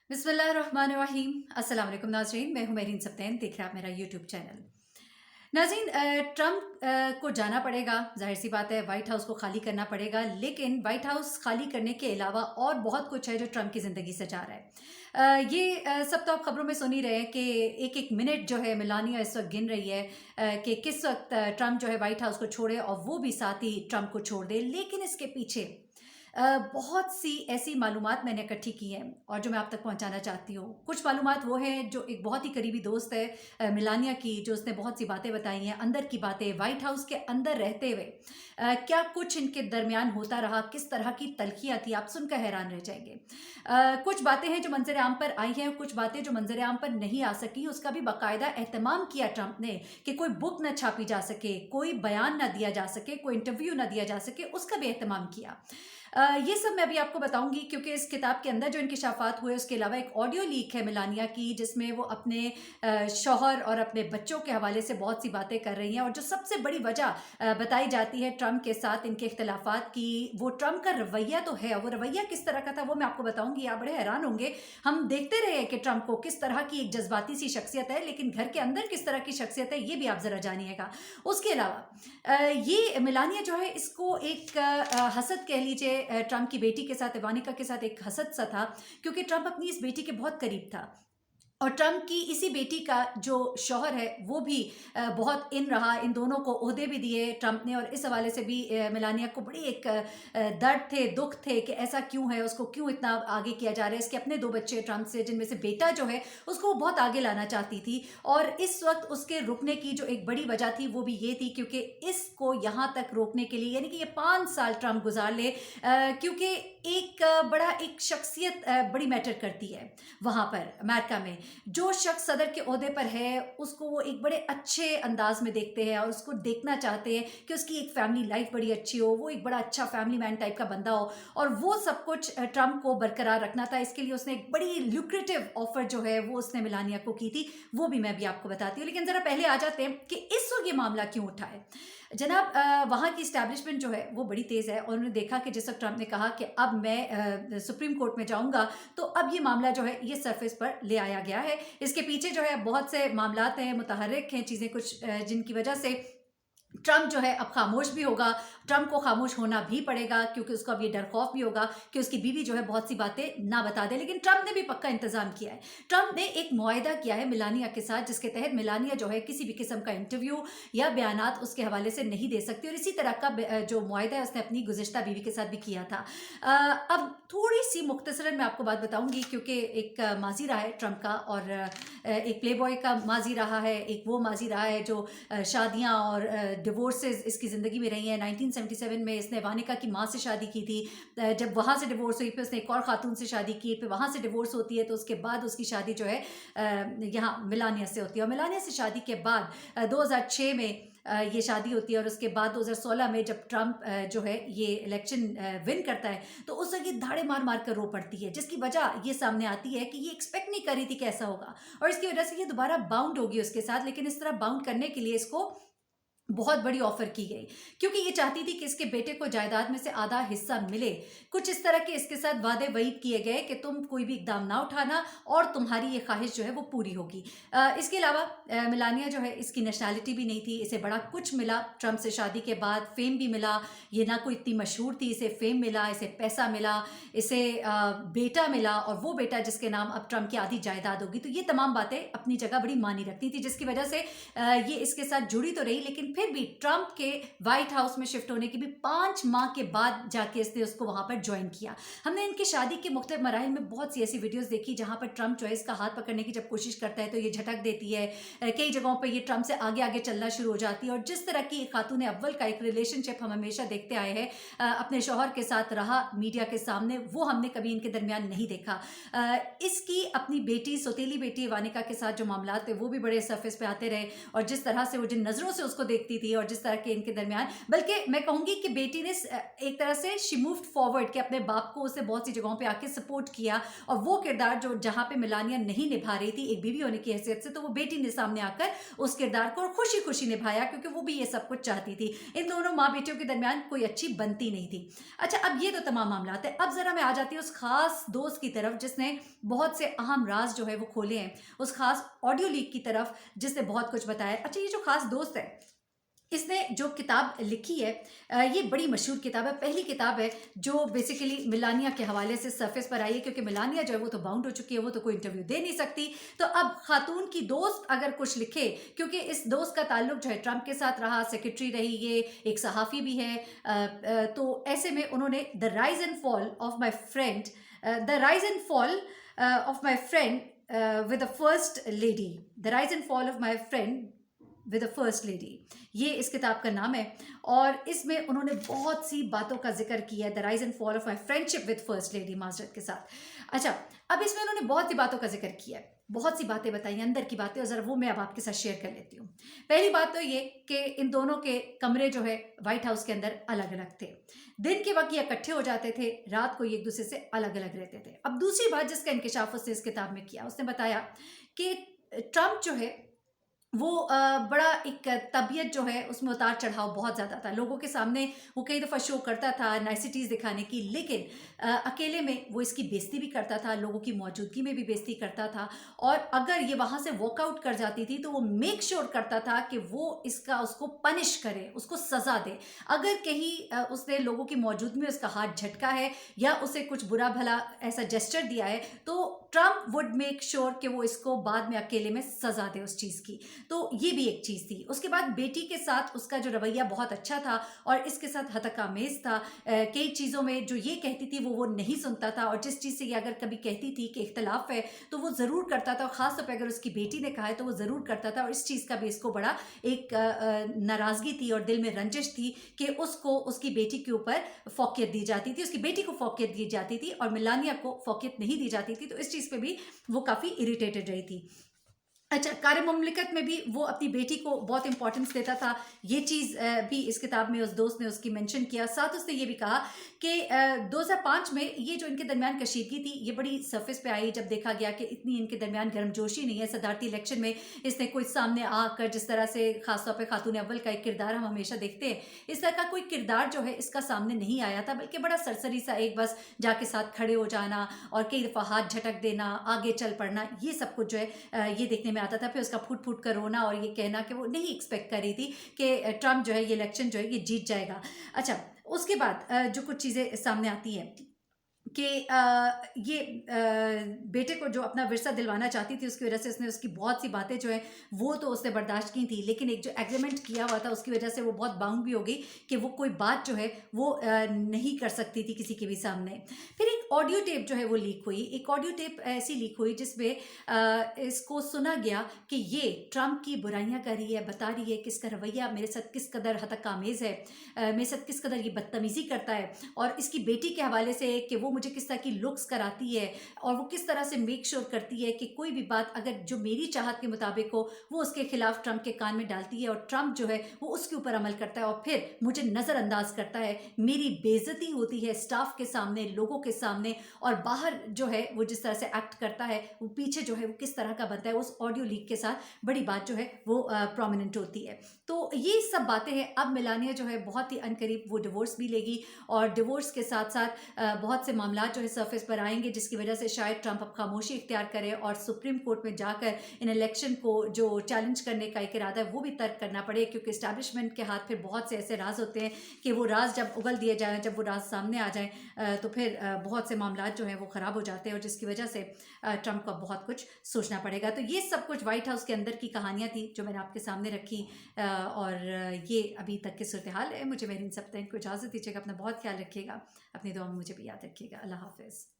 बिस्मिल्लाहिर्रहमानिर्रहीम। अस्सलाम वालेकुम नाज़रीन, मैं हूं मेरीन सब्तैन, देख रहे हैं आप मेरा यूट्यूब चैनल। नाज़रीन, ट्रंप को जाना पड़ेगा, जाहिर सी बात है, वाइट हाउस को खाली करना पड़ेगा। लेकिन वाइट हाउस खाली करने के अलावा और बहुत कुछ है जो ट्रंप की ज़िंदगी से जा रहा है। सब तो आप खबरों में सुन ही रहे हैं कि एक एक मिनट जो है मेलानिया इस वक्त गिन रही है कि किस वक्त ट्रंप जो है वाइट हाउस को छोड़े और वो भी साथ ही ट्रंप को छोड़ दे। लेकिन इसके पीछे बहुत सी ऐसी मालूमात मैंने इकट्ठी की हैं और जो मैं आप तक पहुंचाना चाहती हूँ। कुछ मालूमात वो हैं जो एक बहुत ही करीबी दोस्त है मिलानिया की, जो उसने बहुत सी बातें बताई हैं, अंदर की बातें, वाइट हाउस के अंदर रहते हुए क्या कुछ इनके दरमियान होता रहा, किस तरह की तलखियाँ थी, आप सुनकर हैरान रह जाएंगे। कुछ बातें हैं जो मंजर आम पर आई हैं, कुछ बातें जो मंजर आम पर नहीं आ सकी, उसका भी बाकायदा एहतमाम किया ट्रंप ने कि कोई बुक न छापी जा सके, कोई बयान न दिया जा सके, कोई इंटरव्यू न दिया जा सके, उसका भी एहतमाम किया। ये सब मैं अभी आपको बताऊंगी क्योंकि इस किताब के अंदर जो इंकिशाफात हुए उसके अलावा एक ऑडियो लीक है मिलानिया की, जिसमें वो अपने शौहर और अपने बच्चों के हवाले से बहुत सी बातें कर रही हैं। और जो सबसे बड़ी वजह बताई जाती है ट्रंप के साथ इनके इख्तलाफात की, वो ट्रंप का रवैया तो है। वो रवैया किस तरह का था वो मैं आपको बताऊंगी, आप बड़े हैरान होंगे। हम देखते रहे कि ट्रंप को किस तरह की एक जज्बाती सी शख्सियत है, लेकिन घर के अंदर किस तरह की शख्सियत है ये भी आप जरा जानिएगा। उसके अलावा ये मिलानिया जो है इसको एक हसद कह लीजिए, ट्रंप की बेटी के साथ, इवानिका के साथ एक हसद सा था, क्योंकि ट्रंप अपनी इस बेटी के बहुत करीब था। और ट्रंप की इसी बेटी का जो शौहर है वो भी बहुत इन रहा, इन दोनों को ओहदे भी दिए ट्रंप ने। और इस हवाले से भी मेलानिया को बड़ी एक दर्द थे, दुख थे कि ऐसा क्यों है, उसको क्यों इतना आगे किया जा रहा है। इसके अपने दो बच्चे ट्रंप से, जिनमें से बेटा जो है उसको वो बहुत आगे लाना चाहती थी। और इस वक्त उसके रुकने की जो एक बड़ी वजह थी वो भी ये थी क्योंकि इसको यहाँ तक रोकने के लिए, यानी कि ये 5 साल ट्रंप गुजार ले, क्योंकि एक बड़ा एक शख्सियत बड़ी मैटर करती है वहाँ पर अमेरिका में। जो शख्स सदर के ओहदे पर है उसको वो एक बड़े अच्छे अंदाज में देखते हैं और उसको देखना चाहते हैं कि उसकी एक फैमिली लाइफ बड़ी अच्छी हो, वो एक बड़ा अच्छा फैमिली मैन टाइप का बंदा हो। और वो सब कुछ ट्रंप को बरकरार रखना था। इसके लिए उसने एक बड़ी ल्यूक्रेटिव ऑफर जो है वो उसने मेलानिया को की थी, वो भी मैं भी आपको बताती हूँ। लेकिन ज़रा पहले आ जाते हैं कि इस वक्त ये मामला क्यों उठा है। जनाब, वहाँ की इस्टेब्लिशमेंट जो है वो बड़ी तेज़ है और उन्होंने देखा कि जिस वक्त ट्रंप ने कहा कि अब मैं सुप्रीम कोर्ट में जाऊंगा, तो अब ये मामला जो है ये सरफेस पर ले आया गया है। इसके पीछे जो है बहुत से मामलात हैं, मुतहर्रिक हैं चीज़ें कुछ, जिनकी वजह से ट्रंप जो है अब खामोश भी होगा। ट्रंप को खामोश होना भी पड़ेगा क्योंकि उसको अब ये डर खौफ भी होगा कि उसकी बीवी जो है बहुत सी बातें ना बता दे। लेकिन ट्रंप ने भी पक्का इंतजाम किया है। ट्रंप ने एक मुआहदा किया है मिलानिया के साथ, जिसके तहत मिलानिया जो है किसी भी किस्म का इंटरव्यू या बयानात उसके हवाले से नहीं दे सकती। और इसी तरह का जो मुआहदा है उसने अपनी गुज़िश्ता बीवी के साथ भी किया था। अब थोड़ी सी मुख्तसरन मैं आपको बात बताऊंगी क्योंकि एक माजी रहा है ट्रंप का, और एक प्ले बॉय का माजी रहा है, एक वो माजी रहा है जो शादियां और डिवोर्सेस इसकी ज़िंदगी में रही हैं। 1977 में इसने वानिका की माँ से शादी की थी। जब वहाँ से डिवोर्स हुई फिर उसने एक और ख़ातून से शादी की, फिर वहाँ से डिवोर्स होती है, तो उसके बाद उसकी शादी जो है यहाँ मिलानिया से होती है। और मिलानिया से शादी के बाद 2006 में ये शादी होती है। और उसके बाद 2016 में जब ट्रंप जो है ये इलेक्शन विन करता है, तो उस वक्त ये धाड़े मार मार कर रो पड़ती है, जिसकी वजह ये सामने आती है कि ये एक्सपेक्ट नहीं कर रही थी कि ऐसा होगा और इसकी वजह से ये दोबारा बाउंड होगी उसके साथ। लेकिन इस तरह बाउंड करने के लिए इसको बहुत बड़ी ऑफर की गई, क्योंकि ये चाहती थी कि इसके बेटे को जायदाद में से आधा हिस्सा मिले। कुछ इस तरह के इसके साथ वादे वईद किए गए कि तुम कोई भी इकदाम ना उठाना और तुम्हारी ये ख्वाहिश जो है वो पूरी होगी। इसके अलावा मिलानिया जो है इसकी नेशनैलिटी भी नहीं थी, इसे बड़ा कुछ मिला ट्रंप से शादी के बाद, फेम भी मिला। ये ना कोई इतनी मशहूर थी, इसे फेम मिला, इसे पैसा मिला, इसे बेटा मिला, और वो बेटा जिसके नाम अब ट्रंप की आधी जायदाद होगी। तो ये तमाम बातें अपनी जगह बड़ी मानी रखती थी, जिसकी वजह से ये इसके साथ जुड़ी तो रही, लेकिन फिर भी ट्रंप के व्हाइट हाउस में शिफ्ट होने के भी 5 माह के बाद जाके इसने उसको वहां पर ज्वाइन किया। हमने इनकी शादी के मुख्तलिफ मराहिल में बहुत सी ऐसी वीडियोस देखी जहां पर ट्रंप जो है इसका हाथ पकड़ने की जब कोशिश करता है तो ये झटक देती है। कई जगहों पर ये ट्रंप से आगे आगे चलना शुरू हो जाती है। और जिस तरह की खातून अव्वल का एक रिलेशनशिप हम हमेशा देखते आए हैं अपने शौहर के साथ रहा मीडिया के सामने, वो हमने कभी इनके दरमियान नहीं देखा। इसकी अपनी बेटी, सौतेली बेटी वानिका के साथ जो मामला थे वो भी बड़े सरफेस पे आते रहे, और जिस तरह से वो जिन नज़रों से उसको देखती दिखती थी और जिस तरह के इनके दरमियान, बल्कि मैं कहूँगी कि बेटी ने एक तरह से शी मूव्ड फॉरवर्ड कि अपने बाप को उसे बहुत सी जगहों पे आके सपोर्ट किया, और वो किरदार जो जहाँ पे मेलानिया नहीं निभा रही थी एक बीवी होने की हैसियत से, तो वो बेटी ने सामने आकर उस किरदार को खुशी खुशी निभाया, क्योंकि वो भी ये सब कुछ चाहती थी। इन दोनों माँ बेटियों के दरमियान कोई अच्छी बनती नहीं थी। अच्छा, अब ये तो तमाम मामला है। अब जरा मैं आ जाती हूँ उस खास दोस्त की तरफ जिसने बहुत से अहम राज जो है वो खोले हैं, उस खास ऑडियो लीक की तरफ जिसने बहुत कुछ बताया। अच्छा, ये जो खास दोस्त है इसने जो किताब लिखी है, ये बड़ी मशहूर किताब है, पहली किताब है जो बेसिकली मेलानिया के हवाले से सरफेस पर आई है, क्योंकि मेलानिया जो है वो तो बाउंड हो चुकी है, वो तो कोई इंटरव्यू दे नहीं सकती। तो अब खातून की दोस्त अगर कुछ लिखे, क्योंकि इस दोस्त का ताल्लुक जो है ट्रंप के साथ रहा, सेक्रेटरी रही, ये एक सहाफ़ी भी है, तो ऐसे में उन्होंने the rise and fall of my friend, the rise and fall of my friend with the first lady, the rise and fall of my friend with the first lady, ये इस किताब का नाम है। और इसमें उन्होंने बहुत सी बातों का जिक्र किया है, the rise and fall of my friendship with first lady माजरत के साथ। अच्छा, अब इसमें उन्होंने बहुत सी बातों का जिक्र किया है, बहुत सी बातें बताई, अंदर की बातें, और ज़रा वो मैं अब आपके साथ शेयर कर लेती हूँ। पहली बात तो ये कि इन दोनों के कमरे जो है व्हाइट हाउस के अंदर अलग अलग थे। दिन के वक्त ये इकट्ठे हो जाते थे, रात को ये एक दूसरे से अलग अलग रहते थे। अब दूसरी बात जिसका इंकशाफ उसने इस किताब में किया, उसने बताया कि ट्रंप जो है वो बड़ा एक तबीयत जो है उसमें उतार चढ़ाव बहुत ज़्यादा था। लोगों के सामने वो कई दफ़ा शो करता था नाइसिटीज़ दिखाने की, लेकिन अकेले में वो इसकी बेइज्जती भी करता था, लोगों की मौजूदगी में भी बेइज्जती करता था, और अगर ये वहाँ से वॉकआउट कर जाती थी तो वो मेक श्योर करता था कि वो उसको पनिश करे, उसको सज़ा दे। अगर कहीं उसने लोगों की मौजूदगी में उसका हाथ झटका है या उसे कुछ बुरा भला ऐसा जेस्चर दिया है, तो ट्रंप वुड मेक श्योर कि वो इसको बाद में अकेले में सज़ा दे उस चीज़ की। तो ये भी एक चीज़ थी। उसके बाद बेटी के साथ उसका जो रवैया बहुत अच्छा था और इसके साथ हतकामेज़ था। कई चीज़ों में जो ये कहती थी वो नहीं सुनता था, और जिस चीज़ से ये अगर कभी कहती थी कि इख्तलाफ है तो वो ज़रूर करता था, और ख़ास तौर पे अगर उसकी बेटी ने कहा है तो वो ज़रूर करता था। और इस चीज़ का भी इसको बड़ा एक नाराज़गी थी और दिल में रंजिश थी कि उसको उसकी बेटी के ऊपर फ़ौक़ियत दी जाती थी, उसकी बेटी को फ़ौक़ियत दी जाती थी और मेलानिया को फ़ौक़ियत नहीं दी जाती थी। तो इस चीज़ पे भी वो काफ़ी इरिटेटेड रही थी। अच्छा, कार्य मुमलिकत में भी वो अपनी बेटी को बहुत इंपॉर्टेंस देता था। ये चीज़ भी इस किताब में उस दोस्त ने उसकी मेंशन किया। साथ उसने ये भी कहा कि 2005 में ये जो इनके दरमियान कशीदगी थी ये बड़ी सरफेस पे आई, जब देखा गया कि इतनी इनके दरमियान गर्मजोशी नहीं है। सदारती इलेक्शन में इसने कोई सामने आकर जिस तरह से ख़ासतौर पर खातून अव्वल का एक किरदार हम हमेशा देखते हैं, इस तरह का कोई किरदार जो है इसका सामने नहीं आया था, बल्कि बड़ा सरसरी सा एक बस जाके साथ खड़े हो जाना और कई दफ़ा हाथ झटक देना, आगे चल पड़ना, ये सब कुछ जो है ये देखने में आता था। फिर उसका फूट फूट कर रोना और ये कहना कि वो नहीं एक्सपेक्ट कर रही थी कि ट्रंप जो है ये इलेक्शन जो है ये जीत जाएगा। अच्छा, उसके बाद जो कुछ चीज़ें सामने आती हैं कि ये बेटे को जो अपना विरसा दिलवाना चाहती थी, उसकी वजह से उसने उसकी बहुत सी बातें जो है वो तो उसने बर्दाश्त की थी, लेकिन एक जो एग्रीमेंट किया हुआ था उसकी वजह से वो बहुत बाउंड भी हो गई कि वो कोई बात जो है वो नहीं कर सकती थी किसी के भी सामने। फिर एक ऑडियो टेप जो है वो लीक हुई, एक ऑडियो टेप ऐसी लीक हुई जिसमें इसको सुना गया कि ये ट्रंप की बुराइयां कर रही है, बता रही है कि इसका रवैया मेरे साथ किस कदर हतकामेज़ है, मेरे साथ किस कदर ये बदतमीज़ी करता है, और इसकी बेटी के हवाले से कि वो मुझे किस तरह की लुक्स कराती है और वो किस तरह से मेक श्योर करती है कि कोई भी बात अगर जो मेरी चाहत के मुताबिक हो वो उसके खिलाफ ट्रंप के कान में डालती है, और ट्रंप जो है वो उसके ऊपर अमल करता है और फिर मुझे नज़रअंदाज करता है, मेरी बेइज्जती होती है स्टाफ के सामने, लोगों के सामने, और बाहर जो है वो जिस तरह से एक्ट करता है वो पीछे जो है वो किस तरह का बनता है। उस ऑडियो लीक के साथ बड़ी बात जो है वो प्रोमिनेंट होती है। तो ये सब बातें हैं। अब मेलानिया जो है बहुत ही अनकरीब वो डिवोर्स भी लेगी, और डिवोर्स के साथ साथ बहुत से मामला जो है सरफेस पर आएंगे, जिसकी वजह से शायद ट्रंप अब खामोशी इख्तियार करे और सुप्रीम कोर्ट में जाकर इन इलेक्शन को जो चैलेंज करने का एक इरादा है वो भी तर्क करना पड़े, क्योंकि इस्टेब्लिशमेंट के हाथ फिर बहुत से ऐसे राज होते हैं कि वो राज जब उगल दिए जाए, जब वो राज सामने आ जाए तो फिर बहुत से मामला जो है वो ख़राब हो जाते हैं, और जिसकी वजह से ट्रंप को बहुत कुछ सोचना पड़ेगा। तो ये सब कुछ व्हाइट हाउस के अंदर की कहानियाँ थी जो मैंने आपके सामने रखी, और ये अभी तक की सूरत हाल है। मुझे मेरी इन सब को इजाज़त दीजिएगा। अपना बहुत ख्याल रखिएगा, अपनी दुआ में मुझे भी याद रखिएगा। अल्लाह हाफ़िज़।